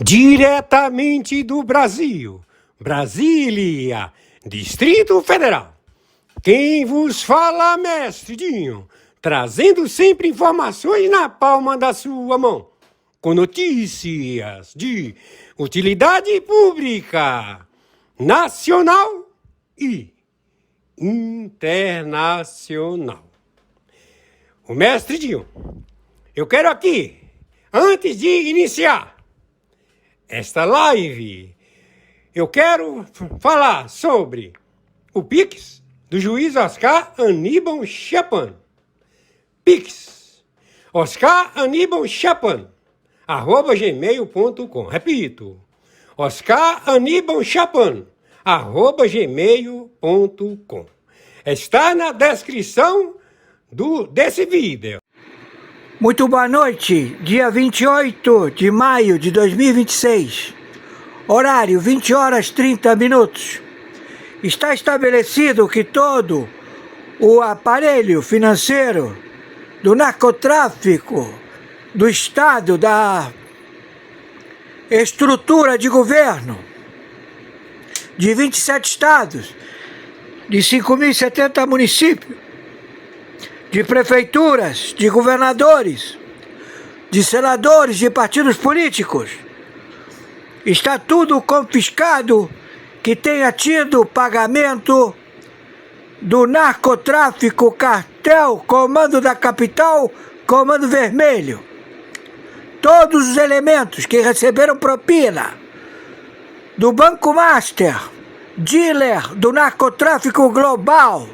Diretamente do Brasil, Brasília, Distrito Federal. Quem vos fala, mestre Dinho, trazendo sempre informações na palma da sua mão, com notícias de utilidade pública, nacional e internacional. O mestre Dinho, eu quero aqui, antes de iniciar esta live, eu quero falar sobre o Pix do juiz Oscar Aníbal Chapan. Pix, Oscar Aníbal Chapan, @gmail.com. Repito, Oscar Aníbal Chapan, @gmail.com. Está na descrição desse vídeo. Muito boa noite, dia 28 de maio de 2026, horário 20 horas 30 minutos. Está estabelecido que todo o aparelho financeiro do narcotráfico, do Estado, da estrutura de governo de 27 estados, de 5.070 municípios, de prefeituras, de governadores, de senadores, de partidos políticos, está tudo confiscado que tenha tido pagamento do narcotráfico, cartel, comando da capital, comando vermelho. Todos os elementos que receberam propina do Banco Master, dealer do narcotráfico global,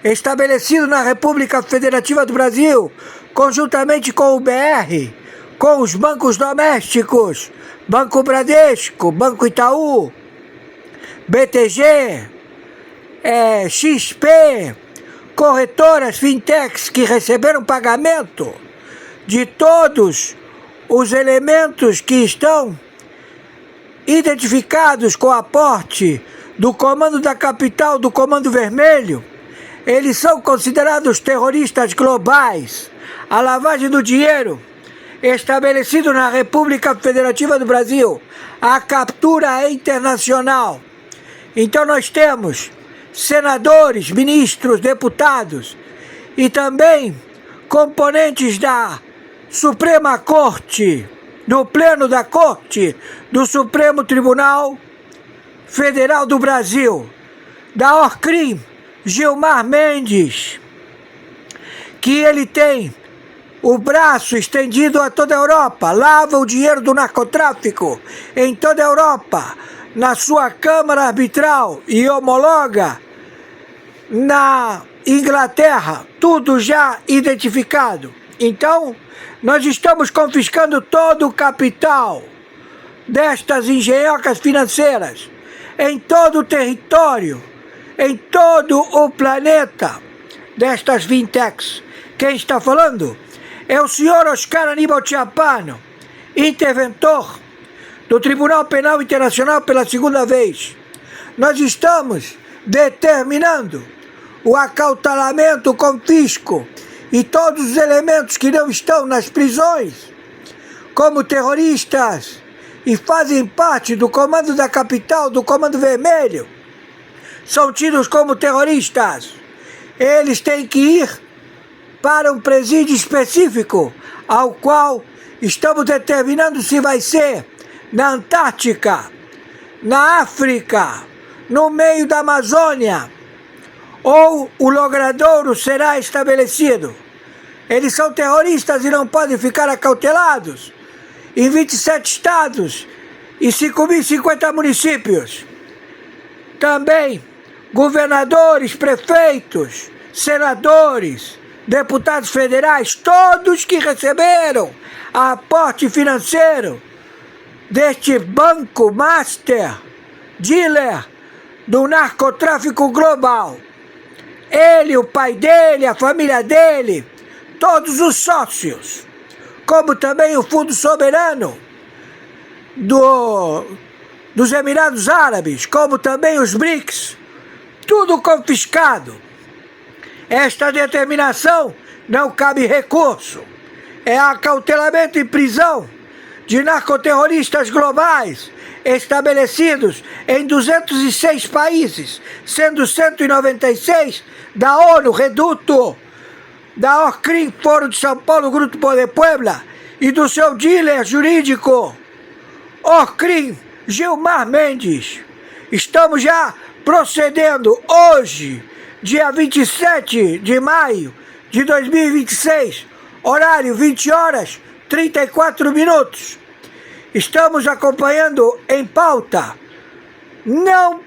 estabelecido na República Federativa do Brasil, conjuntamente com o BR, com os bancos domésticos, Banco Bradesco, Banco Itaú, BTG, XP, corretoras, fintechs que receberam pagamento de todos os elementos que estão identificados com o aporte do Comando da Capital, do Comando Vermelho. Eles são considerados terroristas globais. A lavagem do dinheiro, estabelecido na República Federativa do Brasil, a captura é internacional. Então nós temos senadores, ministros, deputados e também componentes da Suprema Corte, do Pleno da Corte, do Supremo Tribunal Federal do Brasil, da ORCRIM, Gilmar Mendes, que ele tem o braço estendido a toda a Europa, lava o dinheiro do narcotráfico em toda a Europa, na sua Câmara Arbitral e homologa na Inglaterra, tudo já identificado. Então, nós estamos confiscando todo o capital destas engenhocas financeiras em todo o território, em todo o planeta, destas fintechs. Quem está falando é o senhor Oscar Aníbal Chapan, interventor do Tribunal Penal Internacional pela segunda vez. Nós estamos determinando o acautelamento, o confisco e todos os elementos que não estão nas prisões como terroristas e fazem parte do Comando da Capital, do Comando Vermelho, são tidos como terroristas. Eles têm que ir para um presídio específico, ao qual estamos determinando se vai ser na Antártica, na África, no meio da Amazônia, ou o logradouro será estabelecido. Eles são terroristas e não podem ficar acautelados em 27 estados e 5.050 municípios. Também governadores, prefeitos, senadores, deputados federais, todos que receberam aporte financeiro deste Banco Master, dealer do narcotráfico global. Ele, o pai dele, a família dele, todos os sócios, como também o Fundo Soberano dos Emirados Árabes, como também os BRICS, tudo confiscado. Esta determinação não cabe recurso. É acautelamento e prisão de narcoterroristas globais estabelecidos em 206 países, sendo 196 da ONU, Reduto, da OCRIM, Foro de São Paulo, Grupo de Puebla, e do seu dealer jurídico, OCRIM, Gilmar Mendes. Estamos já procedendo hoje, dia 27 de maio de 2026, horário 20 horas 34 minutos. Estamos acompanhando em pauta. Não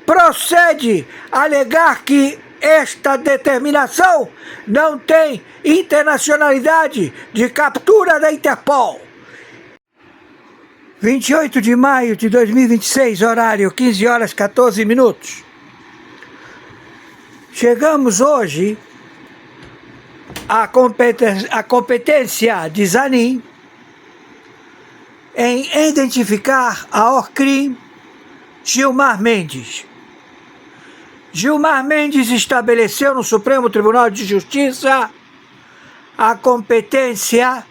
procede alegar que esta determinação não tem internacionalidade de captura da Interpol. 28 de maio de 2026, horário 15 horas 14 minutos. Chegamos hoje à competência de Zanin em identificar a OCRIM Gilmar Mendes. Gilmar Mendes estabeleceu no Supremo Tribunal de Justiça a competência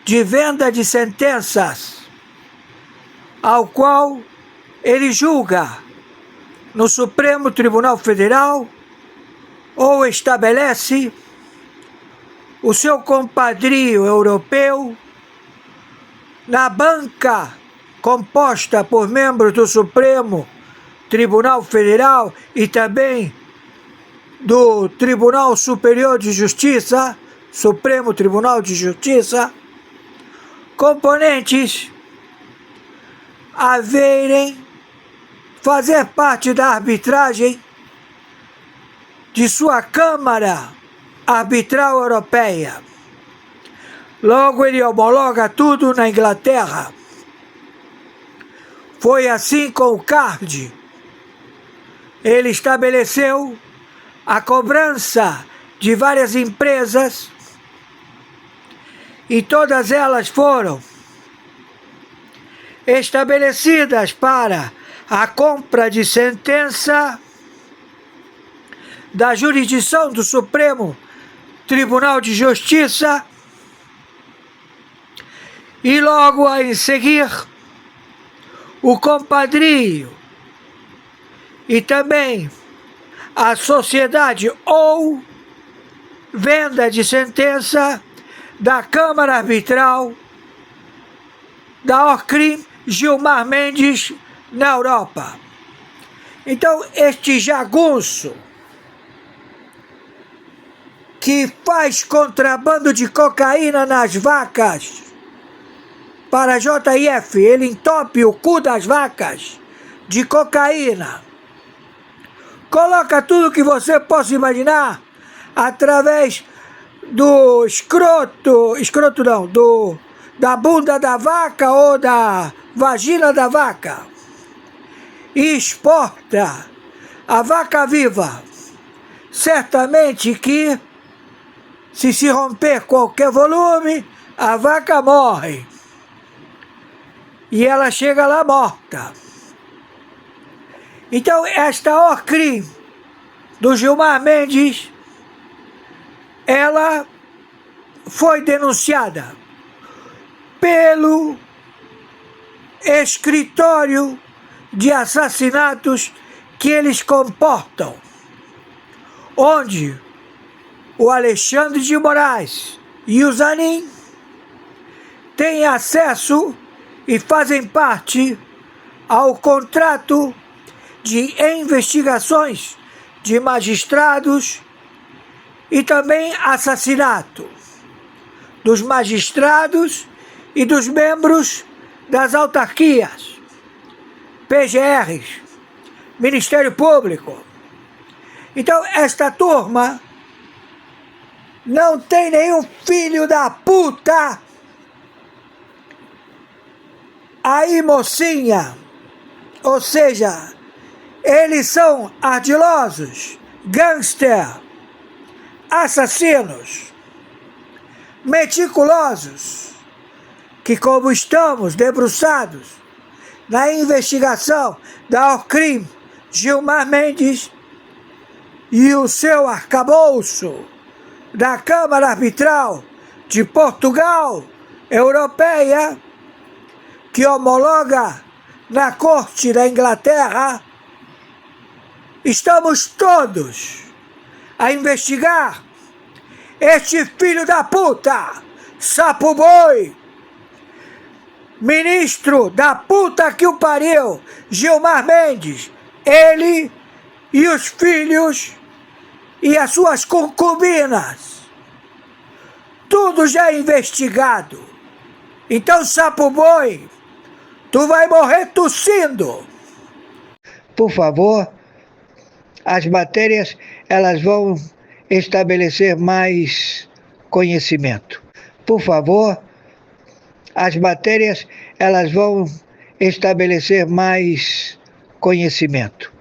de venda de sentenças, ao qual ele julga no Supremo Tribunal Federal ou estabelece o seu compadrio europeu na banca composta por membros do Supremo Tribunal Federal e também do Tribunal Superior de Justiça, Supremo Tribunal de Justiça, componentes a fazer parte da arbitragem de sua Câmara Arbitral Europeia. Logo ele homologa tudo na Inglaterra. Foi assim com o CARD. Ele estabeleceu a cobrança de várias empresas e todas elas foram estabelecidas para a compra de sentença da jurisdição do Supremo Tribunal de Justiça e logo a em seguir o compadrio e também a sociedade ou venda de sentença da Câmara Arbitral da OCRIM Gilmar Mendes na Europa. Então este jagunço que faz contrabando de cocaína nas vacas para a JF, ele entope o cu das vacas de cocaína, coloca tudo que você possa imaginar através do da bunda da vaca ou da vagina da vaca e exporta a vaca viva. Certamente que se romper qualquer volume, a vaca morre e ela chega lá morta. Então esta OCRIM do Gilmar Mendes, ela foi denunciada pelo escritório de assassinatos que eles comportam, onde o Alexandre de Moraes e o Zanin têm acesso e fazem parte ao contrato de investigações de magistrados e também assassinato dos magistrados e dos membros das autarquias, PGRs, Ministério Público. Então esta turma não tem nenhum filho da puta aí, mocinha. Ou seja, eles são ardilosos, gangster, assassinos, meticulosos, que como estamos debruçados na investigação da OCRIM Gilmar Mendes e o seu arcabouço da Câmara Arbitral de Portugal Europeia, que homologa na corte da Inglaterra, estamos todos a investigar este filho da puta, sapo boi, ministro da puta que o pariu, Gilmar Mendes, ele e os filhos e as suas concubinas, tudo já investigado. Então, sapo boi, tu vai morrer tossindo. Por favor, as matérias elas vão estabelecer mais conhecimento. Por favor, as matérias elas vão estabelecer más conocimiento.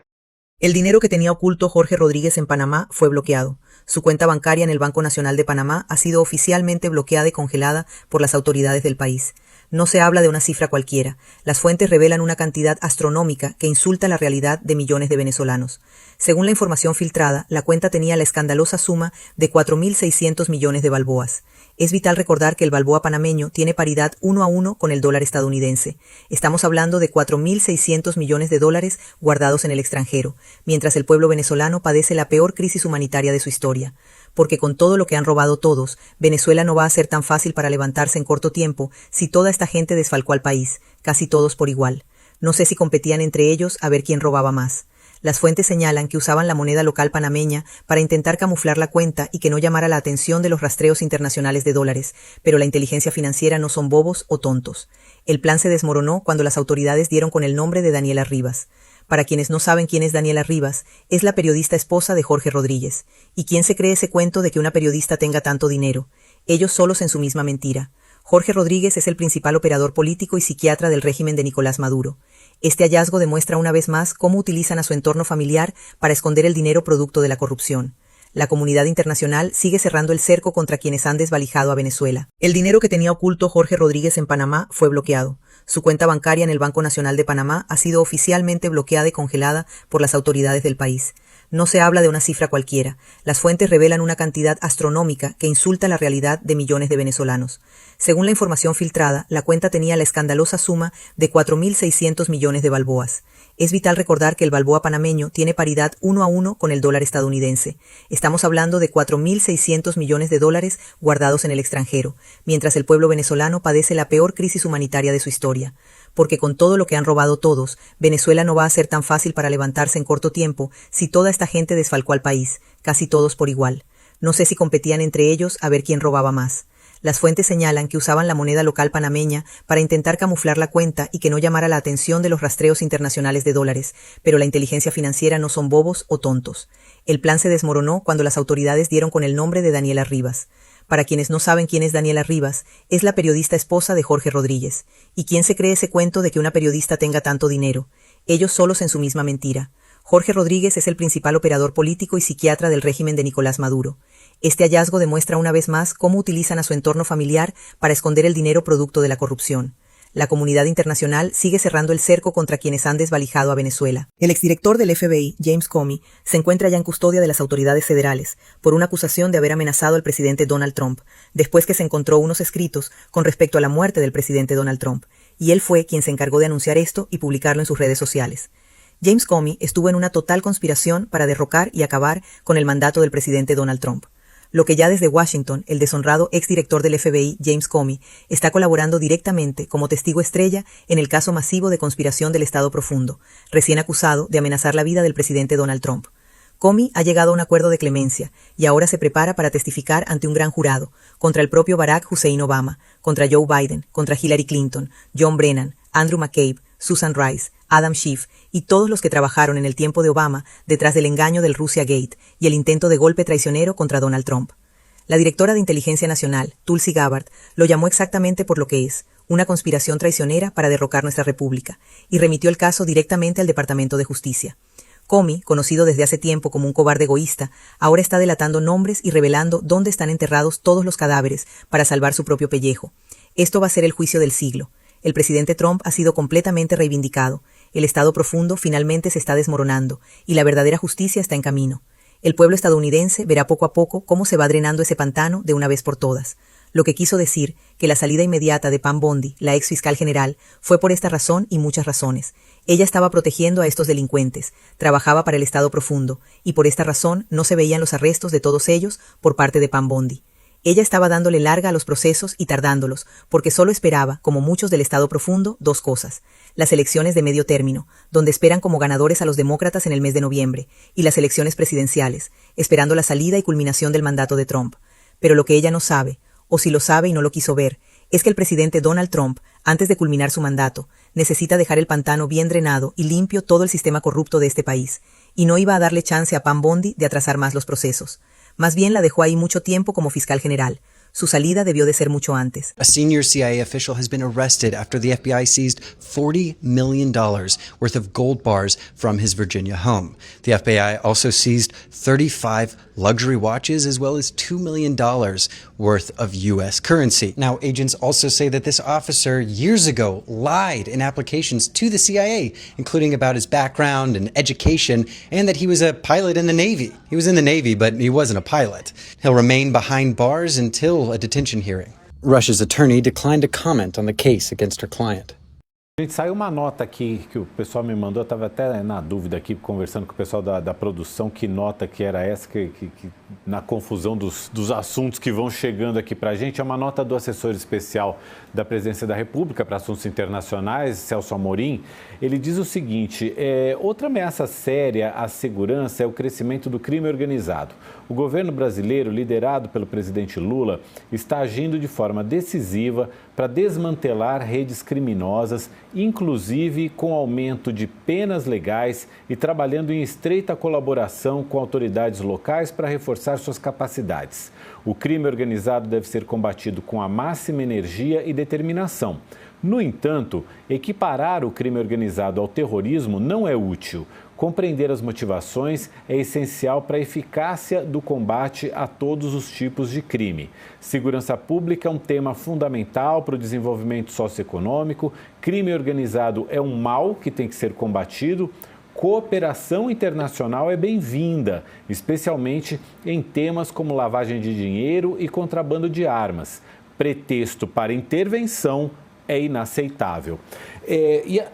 El dinero que tenía oculto Jorge Rodríguez en Panamá fue bloqueado. Su cuenta bancaria en el Banco Nacional de Panamá ha sido oficialmente bloqueada y congelada por las autoridades del país. No se habla de una cifra cualquiera. Las fuentes revelan una cantidad astronómica que insulta la realidad de millones de venezolanos. Según la información filtrada, la cuenta tenía la escandalosa suma de 4.600 millones de balboas. Es vital recordar que el balboa panameño tiene paridad 1 a 1 con el dólar estadounidense. Estamos hablando de 4.600 millones de dólares guardados en el extranjero, mientras el pueblo venezolano padece la peor crisis humanitaria de su historia. Porque con todo lo que han robado todos, Venezuela no va a ser tan fácil para levantarse en corto tiempo si toda esta gente desfalcó al país, casi todos por igual. No sé si competían entre ellos a ver quién robaba más. Las fuentes señalan que usaban la moneda local panameña para intentar camuflar la cuenta y que no llamara la atención de los rastreos internacionales de dólares, pero la inteligencia financiera no son bobos o tontos. El plan se desmoronó cuando las autoridades dieron con el nombre de Daniela Rivas. Para quienes no saben quién es Daniela Rivas, es la periodista esposa de Jorge Rodríguez. ¿Y quién se cree ese cuento de que una periodista tenga tanto dinero? Ellos solos en su misma mentira. Jorge Rodríguez es el principal operador político y psiquiatra del régimen de Nicolás Maduro. Este hallazgo demuestra una vez más cómo utilizan a su entorno familiar para esconder el dinero producto de la corrupción. La comunidad internacional sigue cerrando el cerco contra quienes han desvalijado a Venezuela. El dinero que tenía oculto Jorge Rodríguez en Panamá fue bloqueado. Su cuenta bancaria en el Banco Nacional de Panamá ha sido oficialmente bloqueada y congelada por las autoridades del país. No se habla de una cifra cualquiera. Las fuentes revelan una cantidad astronómica que insulta la realidad de millones de venezolanos. Según la información filtrada, la cuenta tenía la escandalosa suma de 4.600 millones de balboas. Es vital recordar que el balboa panameño tiene paridad 1 a 1 con el dólar estadounidense. Estamos hablando de 4.600 millones de dólares guardados en el extranjero, mientras el pueblo venezolano padece la peor crisis humanitaria de su historia. Porque con todo lo que han robado todos, Venezuela no va a ser tan fácil para levantarse en corto tiempo si toda esta gente desfalcó al país, casi todos por igual. No sé si competían entre ellos a ver quién robaba más. Las fuentes señalan que usaban la moneda local panameña para intentar camuflar la cuenta y que no llamara la atención de los rastreos internacionales de dólares, pero la inteligencia financiera no son bobos o tontos. El plan se desmoronó cuando las autoridades dieron con el nombre de Daniela Rivas. Para quienes no saben quién es Daniela Rivas, es la periodista esposa de Jorge Rodríguez. ¿Y quién se cree ese cuento de que una periodista tenga tanto dinero? Ellos solos en su misma mentira. Jorge Rodríguez es el principal operador político y psiquiatra del régimen de Nicolás Maduro. Este hallazgo demuestra una vez más cómo utilizan a su entorno familiar para esconder el dinero producto de la corrupción. La comunidad internacional sigue cerrando el cerco contra quienes han desvalijado a Venezuela. El exdirector del FBI, James Comey, se encuentra ya en custodia de las autoridades federales por una acusación de haber amenazado al presidente Donald Trump, después que se encontró unos escritos con respecto a la muerte del presidente Donald Trump, y él fue quien se encargó de anunciar esto y publicarlo en sus redes sociales. James Comey estuvo en una total conspiración para derrocar y acabar con el mandato del presidente Donald Trump. Lo que ya desde Washington, el deshonrado exdirector del FBI, James Comey, está colaborando directamente como testigo estrella en el caso masivo de conspiración del Estado Profundo, recién acusado de amenazar la vida del presidente Donald Trump. Comey ha llegado a un acuerdo de clemencia y ahora se prepara para testificar ante un gran jurado, contra el propio Barack Hussein Obama, contra Joe Biden, contra Hillary Clinton, John Brennan, Andrew McCabe, Susan Rice, Adam Schiff y todos los que trabajaron en el tiempo de Obama detrás del engaño del Russia Gate y el intento de golpe traicionero contra Donald Trump. La directora de Inteligencia Nacional, Tulsi Gabbard, lo llamó exactamente por lo que es, una conspiración traicionera para derrocar nuestra república, y remitió el caso directamente al Departamento de Justicia. Comey, conocido desde hace tiempo como un cobarde egoísta, ahora está delatando nombres y revelando dónde están enterrados todos los cadáveres para salvar su propio pellejo. Esto va a ser el juicio del siglo. El presidente Trump ha sido completamente reivindicado, el Estado Profundo finalmente se está desmoronando y la verdadera justicia está en camino. El pueblo estadounidense verá poco a poco cómo se va drenando ese pantano de una vez por todas. lo que quiso decir que la salida inmediata de Pam Bondi, la ex fiscal general, fue por esta razón y muchas razones. Ella estaba protegiendo a estos delincuentes, trabajaba para el Estado profundo, y por esta razón no se veían los arrestos de todos ellos por parte de Pam Bondi. Ella estaba dándole larga a los procesos y tardándolos, porque solo esperaba, como muchos del Estado profundo, dos cosas: las elecciones de medio término, donde esperan como ganadores a los demócratas en el mes de noviembre, y las elecciones presidenciales, esperando la salida y culminación del mandato de Trump. Pero lo que ella no sabe, o si lo sabe y no lo quiso ver, es que el presidente Donald Trump, antes de culminar su mandato, necesita dejar el pantano bien drenado y limpio todo el sistema corrupto de este país, y no iba a darle chance a Pam Bondi de atrasar más los procesos. Más bien la dejó ahí mucho tiempo como fiscal general. Su salida debió de ser mucho antes. A senior CIA official has been arrested after the FBI seized $40 million worth of gold bars from his Virginia home. The FBI also seized 35 luxury watches as well as $2 million worth of U.S. currency. Now, agents also say that this officer years ago lied in applications to the CIA, including about his background and education, and that he was a pilot in the Navy. He was in the Navy, but he wasn't a pilot. He'll remain behind bars until a detention hearing. Rush's attorney declined to comment on the case against her client. Gente, saiu uma nota aqui que o pessoal me mandou, eu estava até na dúvida aqui, conversando com o pessoal da produção, que nota que era essa, que na confusão dos assuntos que vão chegando aqui para a gente. É uma nota do assessor especial da Presidência da República para Assuntos Internacionais, Celso Amorim. Ele diz o seguinte: outra ameaça séria à segurança é o crescimento do crime organizado. O governo brasileiro, liderado pelo presidente Lula, está agindo de forma decisiva para desmantelar redes criminosas, inclusive com aumento de penas legais e trabalhando em estreita colaboração com autoridades locais para reforçar suas capacidades. O crime organizado deve ser combatido com a máxima energia e determinação. No entanto, equiparar o crime organizado ao terrorismo não é útil. Compreender as motivações é essencial para a eficácia do combate a todos os tipos de crime. Segurança pública é um tema fundamental para o desenvolvimento socioeconômico. Crime organizado é um mal que tem que ser combatido. Cooperação internacional é bem-vinda, especialmente em temas como lavagem de dinheiro e contrabando de armas. Pretexto para intervenção é inaceitável.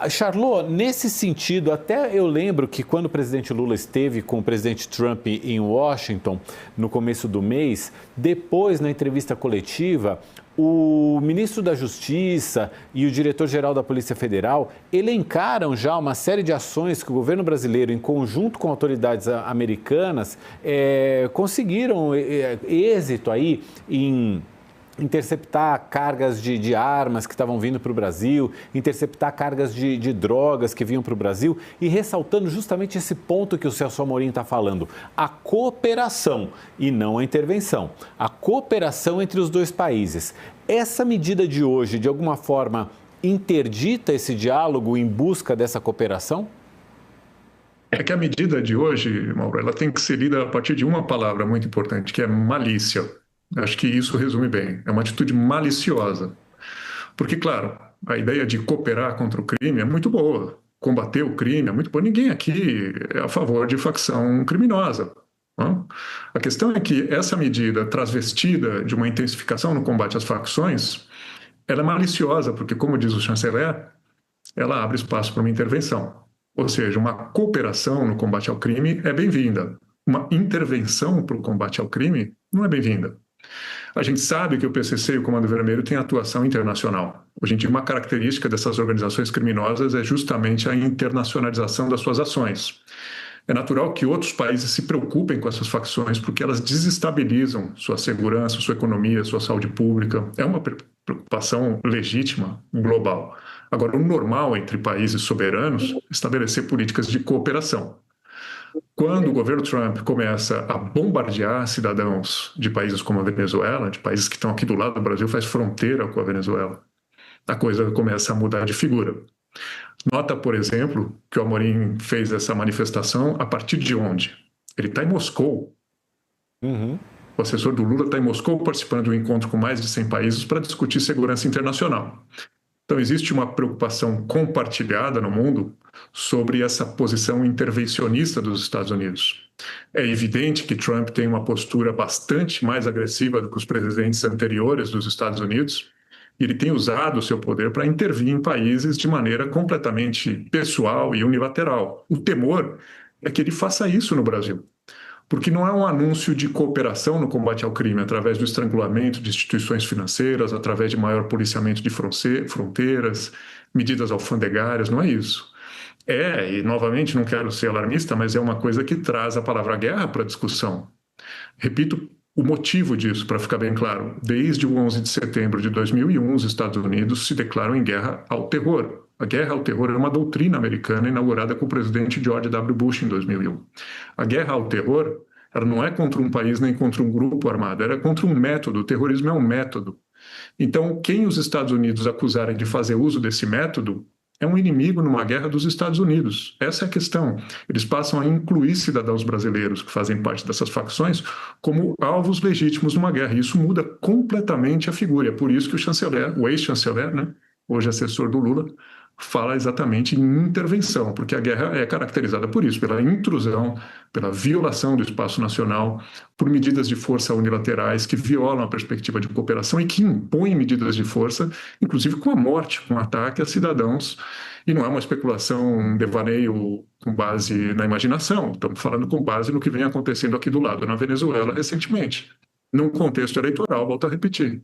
Charlot, nesse sentido, até eu lembro que quando o presidente Lula esteve com o presidente Trump em Washington, no começo do mês, depois, na entrevista coletiva, o ministro da Justiça e o diretor-geral da Polícia Federal elencaram já uma série de ações que o governo brasileiro, em conjunto com autoridades americanas, conseguiram êxito aí em interceptar cargas de armas que estavam vindo para o Brasil, interceptar cargas de drogas que vinham para o Brasil, e ressaltando justamente esse ponto que o Celso Amorim está falando: a cooperação e não a intervenção, a cooperação entre os dois países. Essa medida de hoje, de alguma forma, interdita esse diálogo em busca dessa cooperação? É que a medida de hoje, Mauro, ela tem que ser lida a partir de uma palavra muito importante, que é malícia. Acho que isso resume bem. É uma atitude maliciosa. Porque, claro, a ideia de cooperar contra o crime é muito boa. Combater o crime é muito boa. Ninguém aqui é a favor de facção criminosa. Não? A questão é que essa medida transvestida de uma intensificação no combate às facções, ela é maliciosa, porque, como diz o chanceler, ela abre espaço para uma intervenção. Ou seja, uma cooperação no combate ao crime é bem-vinda. Uma intervenção para o combate ao crime não é bem-vinda. A gente sabe que o PCC e o Comando Vermelho têm atuação internacional. Hoje em dia, uma característica dessas organizações criminosas é justamente a internacionalização das suas ações. É natural que outros países se preocupem com essas facções porque elas desestabilizam sua segurança, sua economia, sua saúde pública. É uma preocupação legítima, global. Agora, o normal entre países soberanos é estabelecer políticas de cooperação. Quando o governo Trump começa a bombardear cidadãos de países como a Venezuela, de países que estão aqui do lado do Brasil, faz fronteira com a Venezuela, a coisa começa a mudar de figura. Nota, por exemplo, que o Amorim fez essa manifestação a partir de onde? Ele está em Moscou. O assessor do Lula está em Moscou participando de um encontro com mais de 100 países para discutir segurança internacional. Então, existe uma preocupação compartilhada no mundo sobre essa posição intervencionista dos Estados Unidos. É evidente que Trump tem uma postura bastante mais agressiva do que os presidentes anteriores dos Estados Unidos, e ele tem usado o seu poder para intervir em países de maneira completamente pessoal e unilateral. O temor é que ele faça isso no Brasil, porque não é um anúncio de cooperação no combate ao crime através do estrangulamento de instituições financeiras, através de maior policiamento de fronteiras, medidas alfandegárias, não é isso. E novamente não quero ser alarmista, mas é uma coisa que traz a palavra guerra para a discussão. Repito o motivo disso, para ficar bem claro. Desde o 11 de setembro de 2001, os Estados Unidos se declaram em guerra ao terror. A guerra ao terror é uma doutrina americana inaugurada com o presidente George W. Bush em 2001. A guerra ao terror, ela não é contra um país nem contra um grupo armado, ela é contra um método. O terrorismo é um método. Então, quem os Estados Unidos acusarem de fazer uso desse método é um inimigo numa guerra dos Estados Unidos. Essa é a questão. Eles passam a incluir cidadãos brasileiros que fazem parte dessas facções como alvos legítimos numa guerra. E isso muda completamente a figura. É por isso que o chanceler, o ex-chanceler, né, hoje assessor do Lula, fala exatamente em intervenção, porque a guerra é caracterizada por isso, pela intrusão, pela violação do espaço nacional, por medidas de força unilaterais que violam a perspectiva de cooperação e que impõem medidas de força, inclusive com a morte, com ataque a cidadãos. E não é uma especulação, um devaneio com base na imaginação, estamos falando com base no que vem acontecendo aqui do lado, na Venezuela, recentemente, num contexto eleitoral, volto a repetir.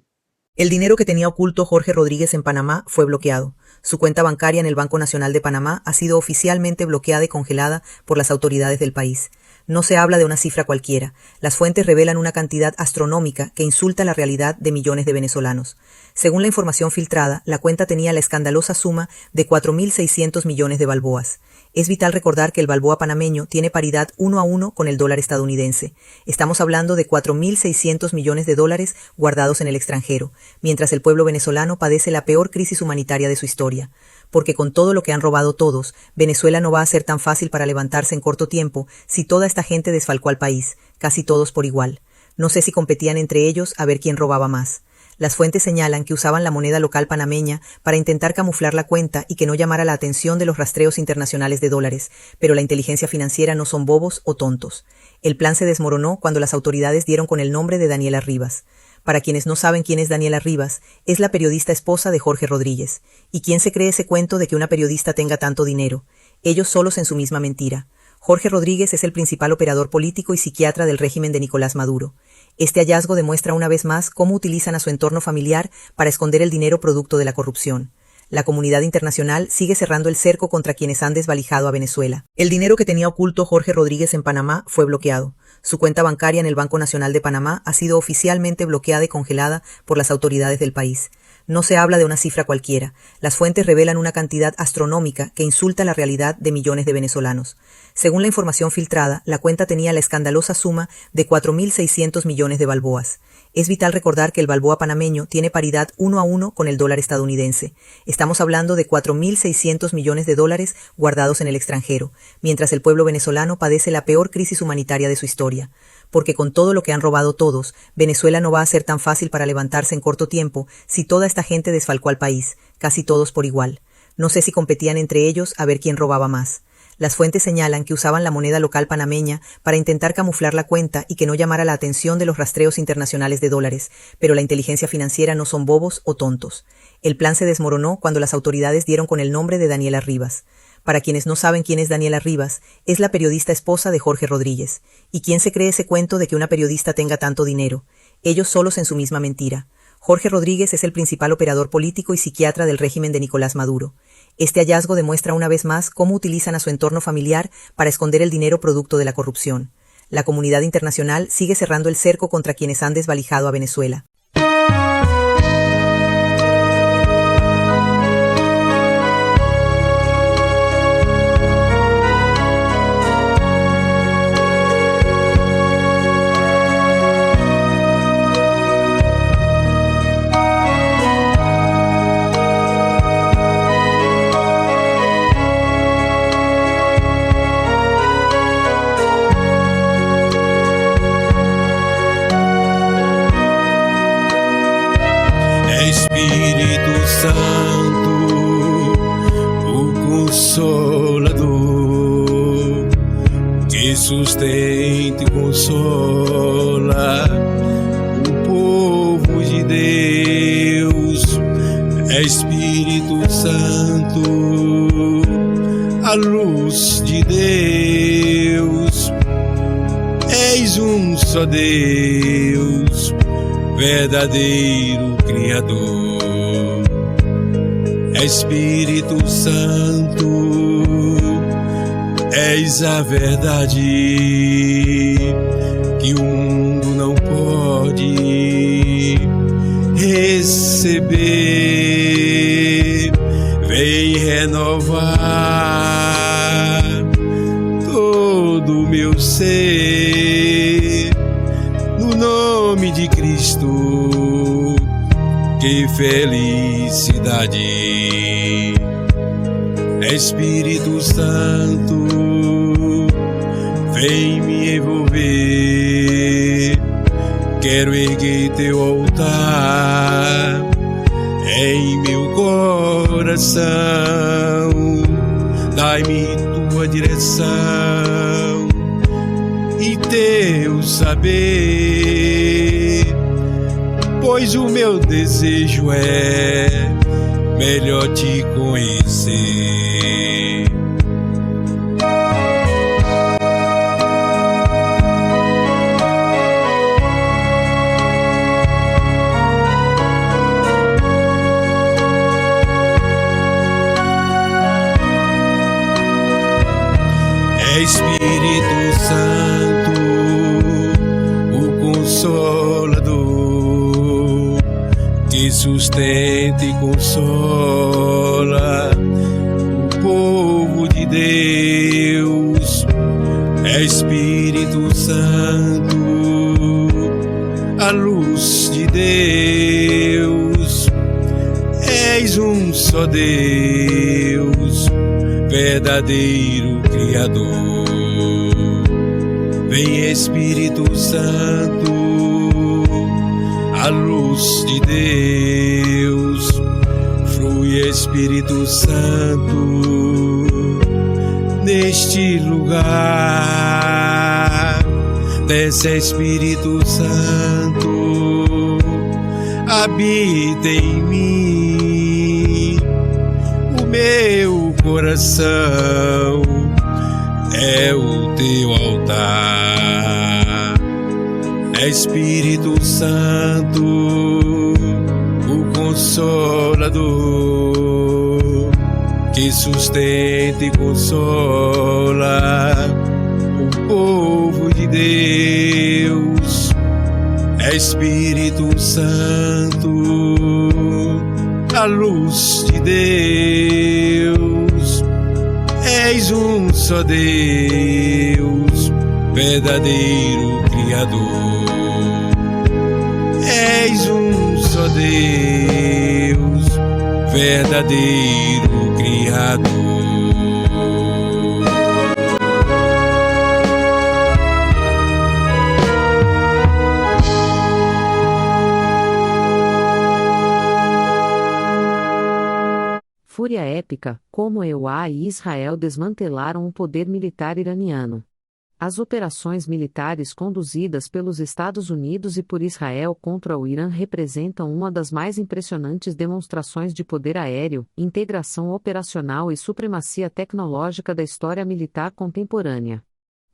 El dinero que tenía oculto Jorge Rodríguez en Panamá fue bloqueado. Su cuenta bancaria en el Banco Nacional de Panamá ha sido oficialmente bloqueada y congelada por las autoridades del país. No se habla de una cifra cualquiera. Las fuentes revelan una cantidad astronómica que insulta la realidad de millones de venezolanos. Según la información filtrada, la cuenta tenía la escandalosa suma de 4.600 millones de balboas. Es vital recordar que el balboa panameño tiene paridad 1 a 1 con el dólar estadounidense. Estamos hablando de 4.600 millones de dólares guardados en el extranjero, mientras el pueblo venezolano padece la peor crisis humanitaria de su historia. Porque con todo lo que han robado todos, Venezuela no va a ser tan fácil para levantarse en corto tiempo si toda esta gente desfalcó al país, casi todos por igual. No sé si competían entre ellos a ver quién robaba más. Las fuentes señalan que usaban la moneda local panameña para intentar camuflar la cuenta y que no llamara la atención de los rastreos internacionales de dólares, pero la inteligencia financiera no son bobos o tontos. El plan se desmoronó cuando las autoridades dieron con el nombre de Daniela Rivas. Para quienes no saben quién es Daniela Rivas, es la periodista esposa de Jorge Rodríguez. ¿Y quién se cree ese cuento de que una periodista tenga tanto dinero? Ellos solos en su misma mentira. Jorge Rodríguez es el principal operador político y psiquiatra del régimen de Nicolás Maduro. Este hallazgo demuestra una vez más cómo utilizan a su entorno familiar para esconder el dinero producto de la corrupción. La comunidad internacional sigue cerrando el cerco contra quienes han desvalijado a Venezuela. El dinero que tenía oculto Jorge Rodríguez en Panamá fue bloqueado. Su cuenta bancaria en el Banco Nacional de Panamá ha sido oficialmente bloqueada y congelada por las autoridades del país. No se habla de una cifra cualquiera. Las fuentes revelan una cantidad astronómica que insulta la realidad de millones de venezolanos. Según la información filtrada, la cuenta tenía la escandalosa suma de 4.600 millones de balboas. Es vital recordar que el balboa panameño tiene paridad 1 a 1 con el dólar estadounidense. Estamos hablando de 4.600 millones de dólares guardados en el extranjero, mientras el pueblo venezolano padece la peor crisis humanitaria de su historia. Porque con todo lo que han robado todos, Venezuela no va a ser tan fácil para levantarse en corto tiempo si toda esta gente desfalcó al país, casi todos por igual. No sé si competían entre ellos a ver quién robaba más. Las fuentes señalan que usaban la moneda local panameña para intentar camuflar la cuenta y que no llamara la atención de los rastreos internacionales de dólares, pero la inteligencia financiera no son bobos o tontos. El plan se desmoronó cuando las autoridades dieron con el nombre de Daniela Rivas. Para quienes no saben quién es Daniela Rivas, es la periodista esposa de Jorge Rodríguez. ¿Y quién se cree ese cuento de que una periodista tenga tanto dinero? Ellos solos en su misma mentira. Jorge Rodríguez es el principal operador político y psiquiatra del régimen de Nicolás Maduro. Este hallazgo demuestra una vez más cómo utilizan a su entorno familiar para esconder el dinero producto de la corrupción. La comunidad internacional sigue cerrando el cerco contra quienes han desvalijado a Venezuela. sustenta e consola o povo de Deus. É Espírito Santo, a luz de Deus. És um só Deus, verdadeiro Criador. É Espírito Santo, és a verdade que o mundo não pode receber. Vem renovar todo o meu ser, no nome de Cristo. Que felicidade! Espírito Santo, vem me envolver. Quero erguer teu altar em meu coração. Dai-me tua direção e teu saber, pois o meu desejo é melhor te conhecer. É Espírito Santo, o Consolador, que sustenta e consola o povo de Deus. É Espírito Santo, a luz de Deus. És um só Deus, verdadeiro Criador. Vem Espírito Santo, a luz de Deus. Flui Espírito Santo neste lugar. Desce Espírito Santo, habita em mim. O meu coração é o teu altar. É Espírito Santo, o Consolador, que sustenta e consola o povo de Deus. É Espírito Santo, a luz de Deus. És um só Deus, verdadeiro Criador. És um só Deus, verdadeiro Criador. Fúria épica, como EUA e Israel desmantelaram o poder militar iraniano. As operações militares conduzidas pelos Estados Unidos e por Israel contra o Irã representam uma das mais impressionantes demonstrações de poder aéreo, integração operacional e supremacia tecnológica da história militar contemporânea.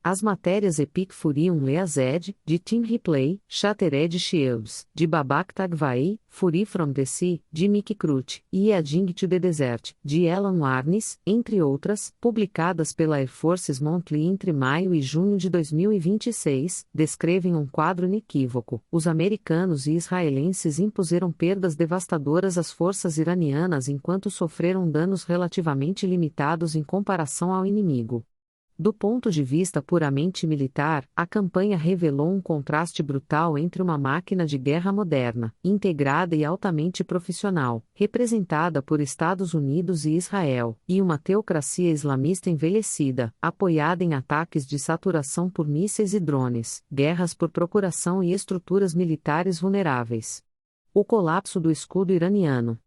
As matérias Epic Fury 1 Leazed, de Tim Ripley, Shattered Shields, de Babak Tagvai, Fury from the Sea, de Mickey Crute, e Heading to the Desert, de Alan Warnes, entre outras, publicadas pela Air Forces Monthly entre maio e junho de 2026, descrevem um quadro inequívoco. Os americanos e israelenses impuseram perdas devastadoras às forças iranianas enquanto sofreram danos relativamente limitados em comparação ao inimigo. Do ponto de vista puramente militar, a campanha revelou um contraste brutal entre uma máquina de guerra moderna, integrada e altamente profissional, representada por Estados Unidos e Israel, e uma teocracia islamista envelhecida, apoiada em ataques de saturação por mísseis e drones, guerras por procuração e estruturas militares vulneráveis. O colapso do escudo iraniano.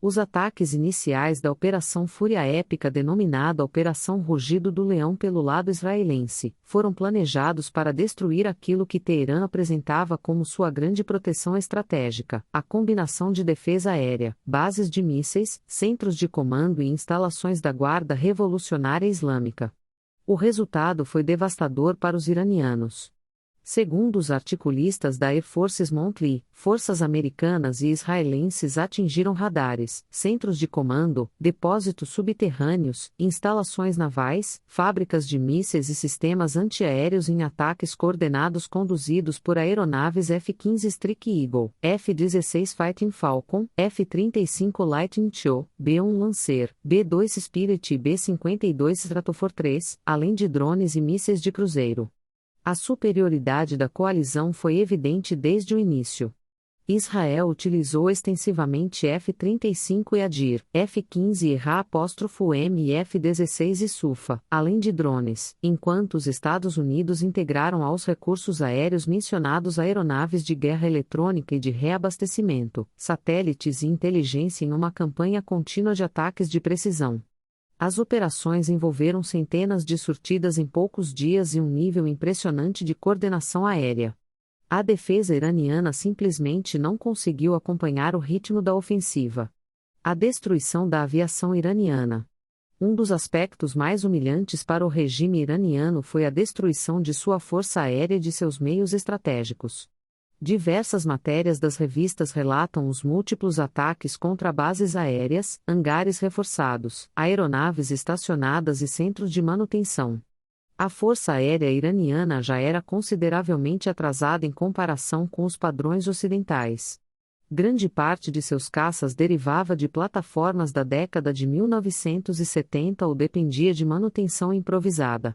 Os ataques iniciais da Operação Fúria Épica, denominada Operação Rugido do Leão pelo lado israelense, foram planejados para destruir aquilo que Teherã apresentava como sua grande proteção estratégica, a combinação de defesa aérea, bases de mísseis, centros de comando e instalações da Guarda Revolucionária Islâmica. O resultado foi devastador para os iranianos. Segundo os articulistas da Air Forces Montli, forças americanas e israelenses atingiram radares, centros de comando, depósitos subterrâneos, instalações navais, fábricas de mísseis e sistemas antiaéreos em ataques coordenados conduzidos por aeronaves F-15 Strike Eagle, F-16 Fighting Falcon, F-35 Lightning II, B-1 Lancer, B-2 Spirit e B-52 Stratofor III, além de drones e mísseis de cruzeiro. A superioridade da coalizão foi evidente desde o início. Israel utilizou extensivamente F-35 e Adir, F-15 e Ra-M e F-16 e Sufa, além de drones, enquanto os Estados Unidos integraram aos recursos aéreos mencionados aeronaves de guerra eletrônica e de reabastecimento, satélites e inteligência em uma campanha contínua de ataques de precisão. As operações envolveram centenas de sortidas em poucos dias e um nível impressionante de coordenação aérea. A defesa iraniana simplesmente não conseguiu acompanhar o ritmo da ofensiva. A destruição da aviação iraniana. Um dos aspectos mais humilhantes para o regime iraniano foi a destruição de sua força aérea e de seus meios estratégicos. Diversas matérias das revistas relatam os múltiplos ataques contra bases aéreas, hangares reforçados, aeronaves estacionadas e centros de manutenção. A força aérea iraniana já era consideravelmente atrasada em comparação com os padrões ocidentais. Grande parte de seus caças derivava de plataformas da década de 1970 ou dependia de manutenção improvisada.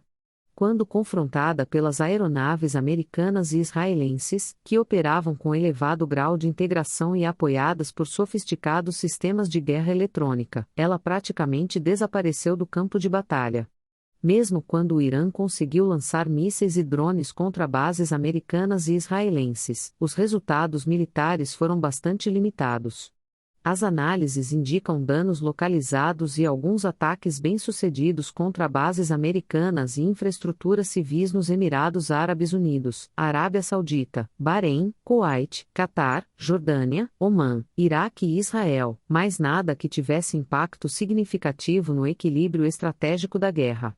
Quando confrontada pelas aeronaves americanas e israelenses, que operavam com elevado grau de integração e apoiadas por sofisticados sistemas de guerra eletrônica, ela praticamente desapareceu do campo de batalha. Mesmo quando o Irã conseguiu lançar mísseis e drones contra bases americanas e israelenses, os resultados militares foram bastante limitados. As análises indicam danos localizados e alguns ataques bem-sucedidos contra bases americanas e infraestruturas civis nos Emirados Árabes Unidos, Arábia Saudita, Bahrein, Kuwait, Catar, Jordânia, Omã, Iraque e Israel, mas nada que tivesse impacto significativo no equilíbrio estratégico da guerra.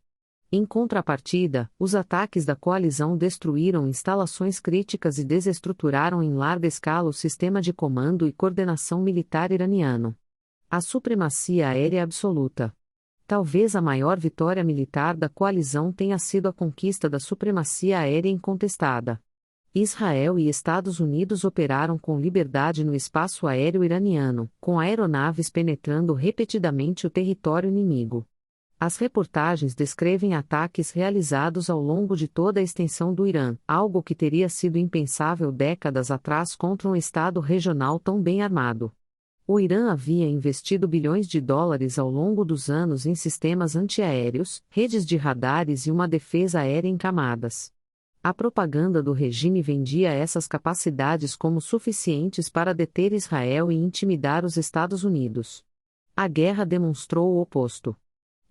Em contrapartida, os ataques da coalizão destruíram instalações críticas e desestruturaram em larga escala o sistema de comando e coordenação militar iraniano. A supremacia aérea absoluta. Talvez a maior vitória militar da coalizão tenha sido a conquista da supremacia aérea incontestada. Israel e Estados Unidos operaram com liberdade no espaço aéreo iraniano, com aeronaves penetrando repetidamente o território inimigo. As reportagens descrevem ataques realizados ao longo de toda a extensão do Irã, algo que teria sido impensável décadas atrás contra um Estado regional tão bem armado. O Irã havia investido bilhões de dólares ao longo dos anos em sistemas antiaéreos, redes de radares e uma defesa aérea em camadas. A propaganda do regime vendia essas capacidades como suficientes para deter Israel e intimidar os Estados Unidos. A guerra demonstrou o oposto.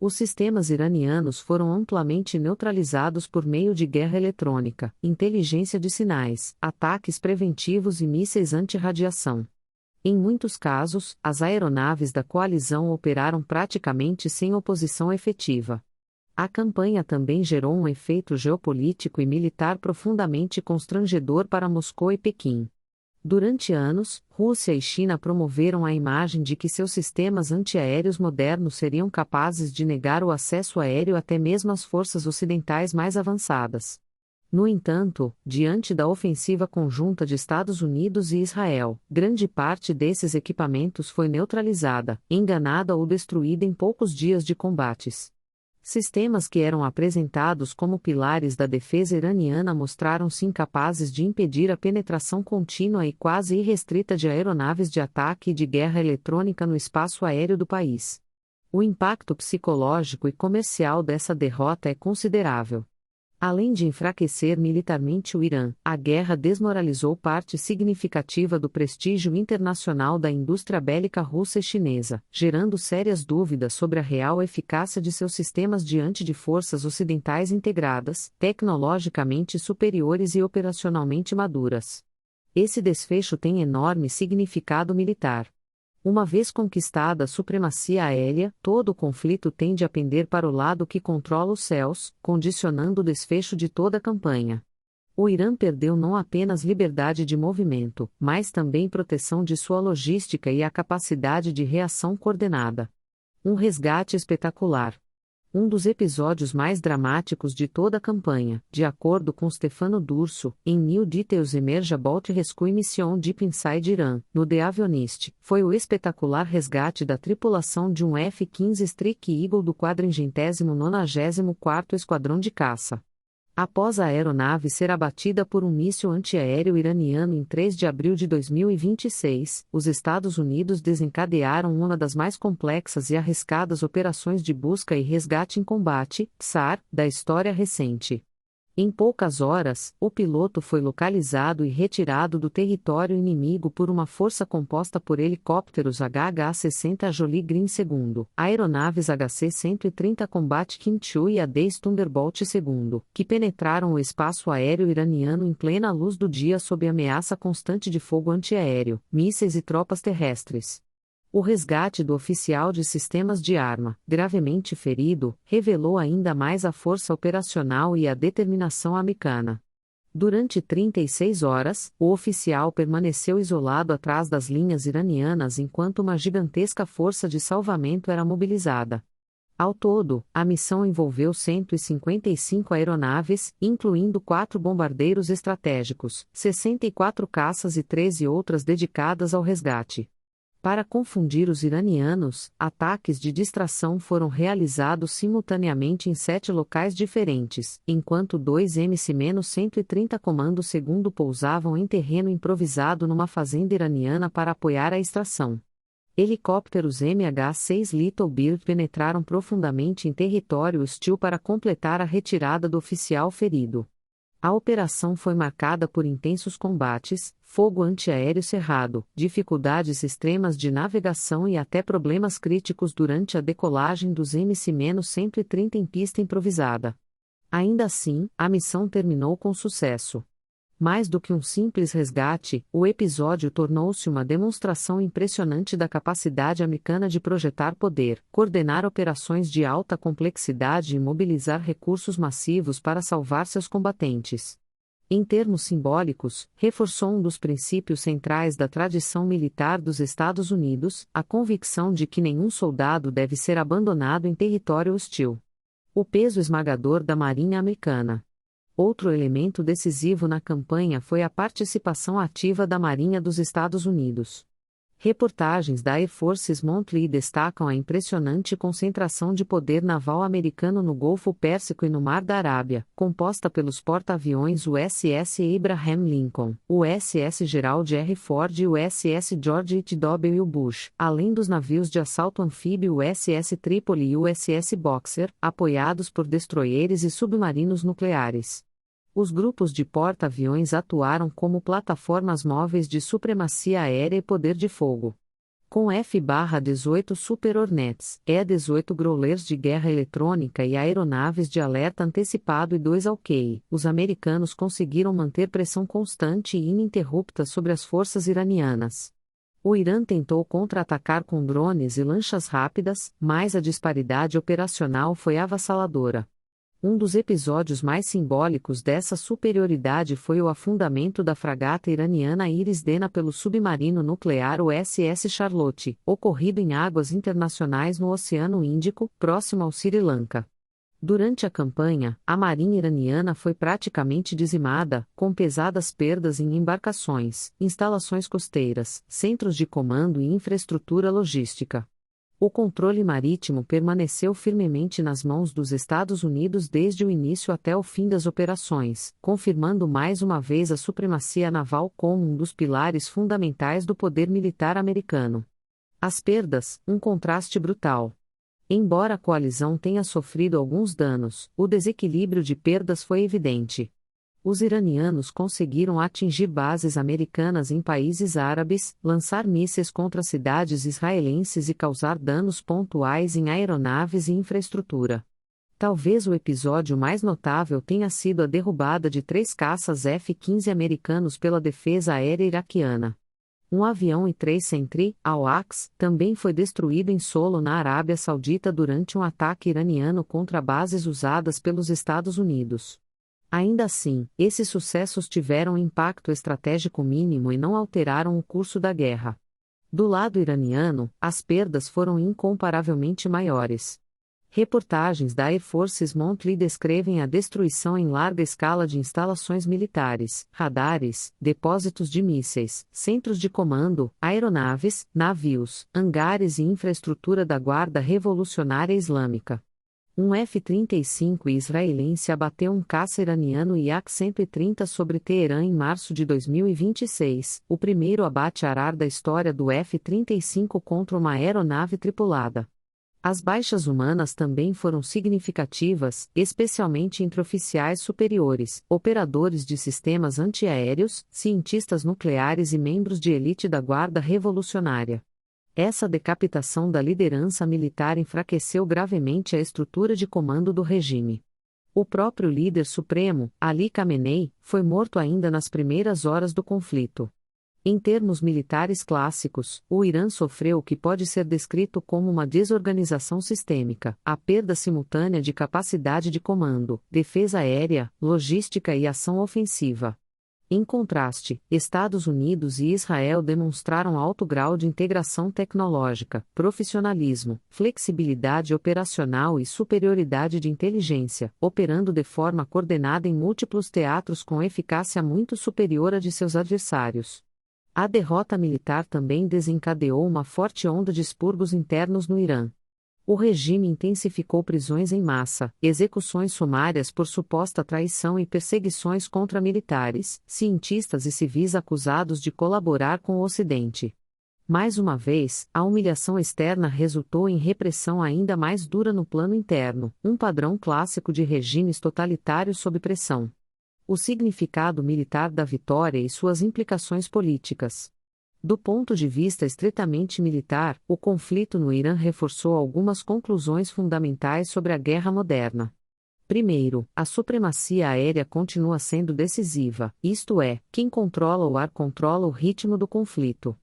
Os sistemas iranianos foram amplamente neutralizados por meio de guerra eletrônica, inteligência de sinais, ataques preventivos e mísseis anti-radiação. Em muitos casos, as aeronaves da coalizão operaram praticamente sem oposição efetiva. A campanha também gerou um efeito geopolítico e militar profundamente constrangedor para Moscou e Pequim. Durante anos, Rússia e China promoveram a imagem de que seus sistemas antiaéreos modernos seriam capazes de negar o acesso aéreo até mesmo às forças ocidentais mais avançadas. No entanto, diante da ofensiva conjunta de Estados Unidos e Israel, grande parte desses equipamentos foi neutralizada, enganada ou destruída em poucos dias de combates. Sistemas que eram apresentados como pilares da defesa iraniana mostraram-se incapazes de impedir a penetração contínua e quase irrestrita de aeronaves de ataque e de guerra eletrônica no espaço aéreo do país. O impacto psicológico e comercial dessa derrota é considerável. Além de enfraquecer militarmente o Irã, a guerra desmoralizou parte significativa do prestígio internacional da indústria bélica russa e chinesa, gerando sérias dúvidas sobre a real eficácia de seus sistemas diante de forças ocidentais integradas, tecnologicamente superiores e operacionalmente maduras. Esse desfecho tem enorme significado militar. Uma vez conquistada a supremacia aérea, todo o conflito tende a pender para o lado que controla os céus, condicionando o desfecho de toda a campanha. O Irã perdeu não apenas liberdade de movimento, mas também proteção de sua logística e a capacidade de reação coordenada. Um resgate espetacular. Um dos episódios mais dramáticos de toda a campanha, de acordo com Stefano D'Urso, em New Details Emerge About Rescue Mission Deep Inside Iran, no The Avianist, foi o espetacular resgate da tripulação de um F-15 Strike Eagle do 494º Esquadrão de Caça. Após a aeronave ser abatida por um míssil antiaéreo iraniano em 3 de abril de 2026, os Estados Unidos desencadearam uma das mais complexas e arriscadas operações de busca e resgate em combate, (PSAR), da história recente. Em poucas horas, o piloto foi localizado e retirado do território inimigo por uma força composta por helicópteros HH-60 Jolie Green II, aeronaves HC-130 Combat King II e AD Thunderbolt II, que penetraram o espaço aéreo iraniano em plena luz do dia sob ameaça constante de fogo antiaéreo, mísseis e tropas terrestres. O resgate do oficial de sistemas de arma, gravemente ferido, revelou ainda mais a força operacional e a determinação americana. Durante 36 horas, o oficial permaneceu isolado atrás das linhas iranianas enquanto uma gigantesca força de salvamento era mobilizada. Ao todo, a missão envolveu 155 aeronaves, incluindo 4 bombardeiros estratégicos, 64 caças e 13 outras dedicadas ao resgate. Para confundir os iranianos, ataques de distração foram realizados simultaneamente em 7 locais diferentes, enquanto 2 MC-130 Comando II pousavam em terreno improvisado numa fazenda iraniana para apoiar a extração. Helicópteros MH-6 Little Bird penetraram profundamente em território hostil para completar a retirada do oficial ferido. A operação foi marcada por intensos combates, fogo antiaéreo cerrado, dificuldades extremas de navegação e até problemas críticos durante a decolagem dos MC-130 em pista improvisada. Ainda assim, a missão terminou com sucesso. Mais do que um simples resgate, o episódio tornou-se uma demonstração impressionante da capacidade americana de projetar poder, coordenar operações de alta complexidade e mobilizar recursos massivos para salvar seus combatentes. Em termos simbólicos, reforçou um dos princípios centrais da tradição militar dos Estados Unidos, a convicção de que nenhum soldado deve ser abandonado em território hostil. O peso esmagador da Marinha Americana. Outro elemento decisivo na campanha foi a participação ativa da Marinha dos Estados Unidos. Reportagens da Air Forces Monthly destacam a impressionante concentração de poder naval americano no Golfo Pérsico e no Mar da Arábia, composta pelos porta-aviões USS Abraham Lincoln, USS Gerald R. Ford e USS George H.W. Bush, além dos navios de assalto anfíbio USS Tripoli e USS Boxer, apoiados por destroyers e submarinos nucleares. Os grupos de porta-aviões atuaram como plataformas móveis de supremacia aérea e poder de fogo. Com F-18 Super Hornets, E-18 Growlers de guerra eletrônica e aeronaves de alerta antecipado e 2 Alkei, os americanos conseguiram manter pressão constante e ininterrupta sobre as forças iranianas. O Irã tentou contra-atacar com drones e lanchas rápidas, mas a disparidade operacional foi avassaladora. Um dos episódios mais simbólicos dessa superioridade foi o afundamento da fragata iraniana Iris Dena pelo submarino nuclear USS Charlotte, ocorrido em águas internacionais no Oceano Índico, próximo ao Sri Lanka. Durante a campanha, a marinha iraniana foi praticamente dizimada, com pesadas perdas em embarcações, instalações costeiras, centros de comando e infraestrutura logística. O controle marítimo permaneceu firmemente nas mãos dos Estados Unidos desde o início até o fim das operações, confirmando mais uma vez a supremacia naval como um dos pilares fundamentais do poder militar americano. As perdas, um contraste brutal. Embora a coalizão tenha sofrido alguns danos, o desequilíbrio de perdas foi evidente. Os iranianos conseguiram atingir bases americanas em países árabes, lançar mísseis contra cidades israelenses e causar danos pontuais em aeronaves e infraestrutura. Talvez o episódio mais notável tenha sido a derrubada de 3 caças F-15 americanos pela defesa aérea iraquiana. Um avião e 3 Sentry, AWACS, também foi destruído em solo na Arábia Saudita durante um ataque iraniano contra bases usadas pelos Estados Unidos. Ainda assim, esses sucessos tiveram impacto estratégico mínimo e não alteraram o curso da guerra. Do lado iraniano, as perdas foram incomparavelmente maiores. Reportagens da Air Forces Monthly descrevem a destruição em larga escala de instalações militares, radares, depósitos de mísseis, centros de comando, aeronaves, navios, hangares e infraestrutura da Guarda Revolucionária Islâmica. Um F-35 israelense abateu um caça iraniano Yak-130 sobre Teherã em março de 2026, o primeiro abate arar da história do F-35 contra uma aeronave tripulada. As baixas humanas também foram significativas, especialmente entre oficiais superiores, operadores de sistemas antiaéreos, cientistas nucleares e membros de elite da Guarda Revolucionária. Essa decapitação da liderança militar enfraqueceu gravemente a estrutura de comando do regime. O próprio líder supremo, Ali Khamenei, foi morto ainda nas primeiras horas do conflito. Em termos militares clássicos, o Irã sofreu o que pode ser descrito como uma desorganização sistêmica, a perda simultânea de capacidade de comando, defesa aérea, logística e ação ofensiva. Em contraste, Estados Unidos e Israel demonstraram alto grau de integração tecnológica, profissionalismo, flexibilidade operacional e superioridade de inteligência, operando de forma coordenada em múltiplos teatros com eficácia muito superior à de seus adversários. A derrota militar também desencadeou uma forte onda de expurgos internos no Irã. O regime intensificou prisões em massa, execuções sumárias por suposta traição e perseguições contra militares, cientistas e civis acusados de colaborar com o Ocidente. Mais uma vez, a humilhação externa resultou em repressão ainda mais dura no plano interno, um padrão clássico de regimes totalitários sob pressão. O significado militar da vitória e suas implicações políticas. Do ponto de vista estritamente militar, o conflito no Irã reforçou algumas conclusões fundamentais sobre a guerra moderna. Primeiro, a supremacia aérea continua sendo decisiva, isto é, quem controla o ar controla o ritmo do conflito.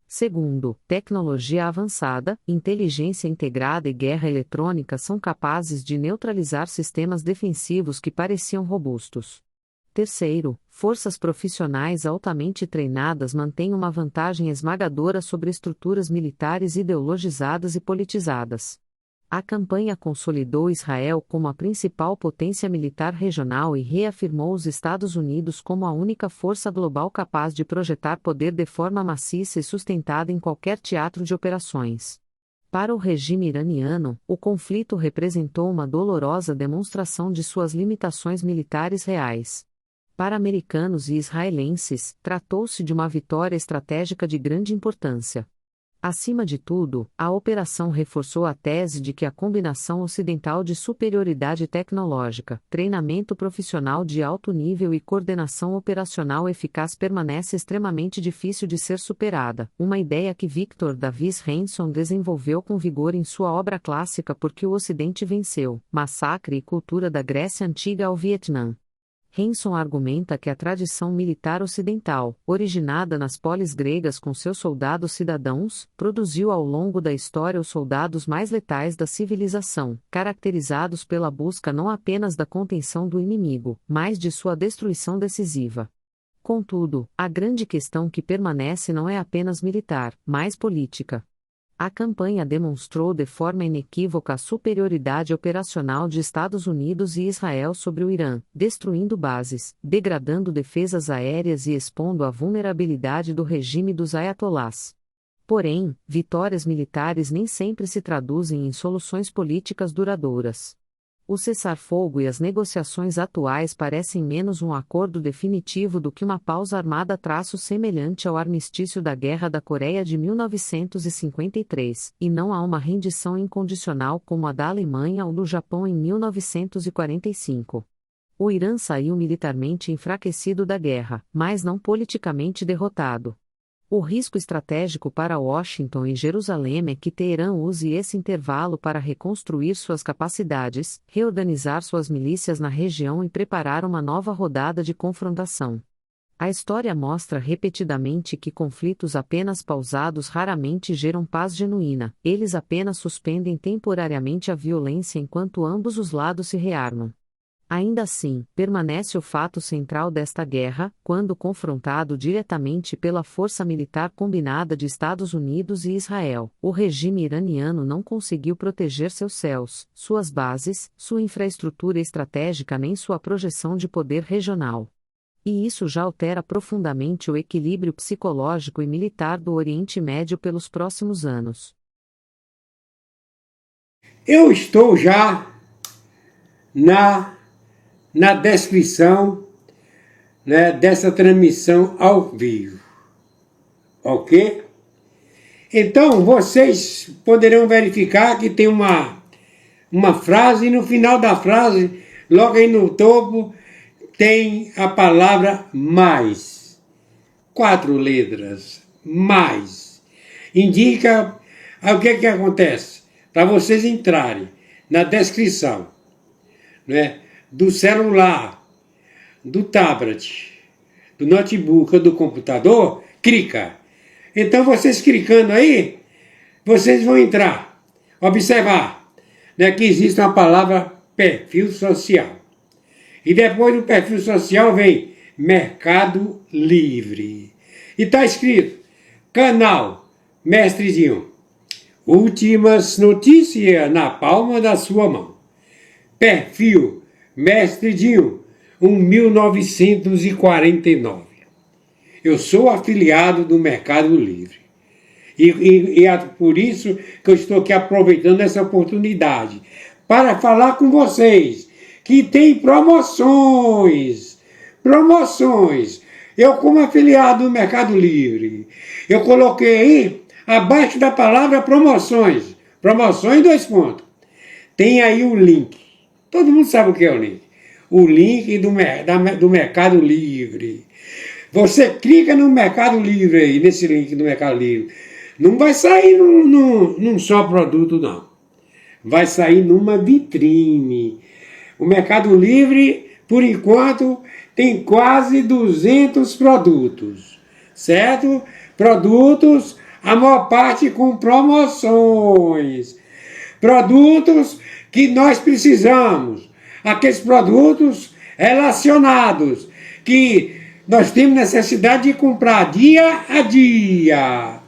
Segundo, tecnologia avançada, inteligência integrada e guerra eletrônica são capazes de neutralizar sistemas defensivos que pareciam robustos. Terceiro, forças profissionais altamente treinadas mantêm uma vantagem esmagadora sobre estruturas militares ideologizadas e politizadas. A campanha consolidou Israel como a principal potência militar regional e reafirmou os Estados Unidos como a única força global capaz de projetar poder de forma maciça e sustentada em qualquer teatro de operações. Para o regime iraniano, o conflito representou uma dolorosa demonstração de suas limitações militares reais. Para americanos e israelenses, tratou-se de uma vitória estratégica de grande importância. Acima de tudo, a operação reforçou a tese de que a combinação ocidental de superioridade tecnológica, treinamento profissional de alto nível e coordenação operacional eficaz permanece extremamente difícil de ser superada, uma ideia que Victor Davis Hanson desenvolveu com vigor em sua obra clássica Porque o Ocidente Venceu, Massacre e Cultura da Grécia Antiga ao Vietnã. Hanson argumenta que a tradição militar ocidental, originada nas polis gregas com seus soldados cidadãos, produziu ao longo da história os soldados mais letais da civilização, caracterizados pela busca não apenas da contenção do inimigo, mas de sua destruição decisiva. Contudo, a grande questão que permanece não é apenas militar, mas política. A campanha demonstrou de forma inequívoca a superioridade operacional de Estados Unidos e Israel sobre o Irã, destruindo bases, degradando defesas aéreas e expondo a vulnerabilidade do regime dos ayatolás. Porém, vitórias militares nem sempre se traduzem em soluções políticas duradouras. O cessar-fogo e as negociações atuais parecem menos um acordo definitivo do que uma pausa armada semelhante ao armistício da Guerra da Coreia de 1953, e não há uma rendição incondicional como a da Alemanha ou do Japão em 1945. O Irã saiu militarmente enfraquecido da guerra, mas não politicamente derrotado. O risco estratégico para Washington e Jerusalém é que Teherã use esse intervalo para reconstruir suas capacidades, reorganizar suas milícias na região e preparar uma nova rodada de confrontação. A história mostra repetidamente que conflitos apenas pausados raramente geram paz genuína, eles apenas suspendem temporariamente a violência enquanto ambos os lados se rearmam. Ainda assim, permanece o fato central desta guerra, quando confrontado diretamente pela força militar combinada de Estados Unidos e Israel, o regime iraniano não conseguiu proteger seus céus, suas bases, sua infraestrutura estratégica nem sua projeção de poder regional. E isso já altera profundamente o equilíbrio psicológico e militar do Oriente Médio pelos próximos anos. Eu estou já na descrição, né, dessa transmissão ao vivo, ok? Então, vocês poderão verificar que tem uma frase, e no final da frase, logo aí no topo, tem a palavra mais. 4 letras, mais. Indica o que acontece, para vocês entrarem na descrição, né, do celular, do tablet, do notebook ou do computador, clica. Então vocês clicando aí, vocês vão entrar, observar, né, que existe uma palavra perfil social. E depois do perfil social vem Mercado Livre. E está escrito, canal Mestrezinho. Últimas notícias na palma da sua mão. Perfil Mestrezinho, 1949. Eu sou afiliado do Mercado Livre. E é por isso que eu estou aqui aproveitando essa oportunidade para falar com vocês que tem promoções. Eu, como afiliado do Mercado Livre, eu coloquei aí, abaixo da palavra promoções, 2 pontos. Tem aí o link. Todo mundo sabe o que é o link. O link do Mercado Livre. Você clica no Mercado Livre aí, nesse link do Mercado Livre. Não vai sair num só produto, não. Vai sair numa vitrine. O Mercado Livre, por enquanto, tem quase 200 produtos. Certo? Produtos, a maior parte com promoções. Produtos que nós precisamos. Aqueles produtos relacionados que nós temos necessidade de comprar dia a dia.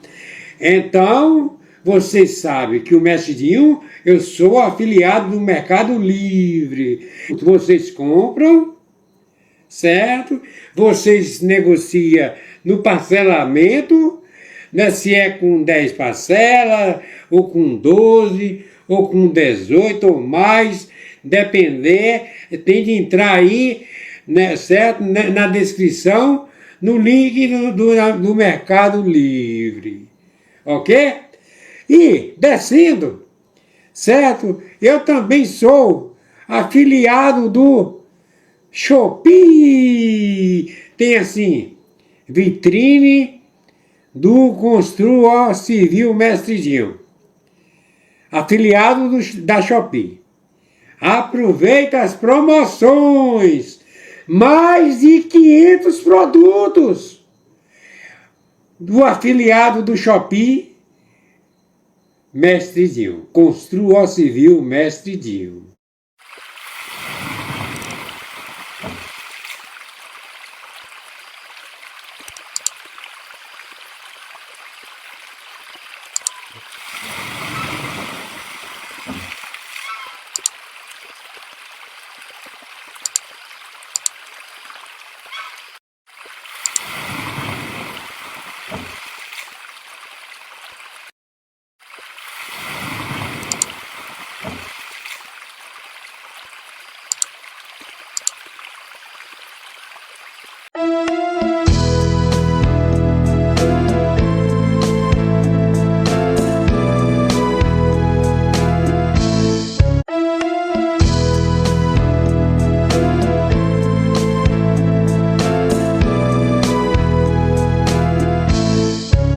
Então, vocês sabem que o Mestrezinho, eu sou afiliado do Mercado Livre. Vocês compram, certo? Vocês negociam no parcelamento, né? Se é com 10 parcelas, ou com 12, ou com 18 ou mais, depender, tem de entrar aí, né, certo? Na descrição, no link do Mercado Livre, ok? E, descendo, certo? Eu também sou afiliado do Shopee. Tem assim, vitrine do Construa Civil Mestrezinho. Afiliado da Shopee. Aproveita as promoções. Mais de 500 produtos do afiliado do Shopee Mestrezinho. Construa Civil Mestrezinho.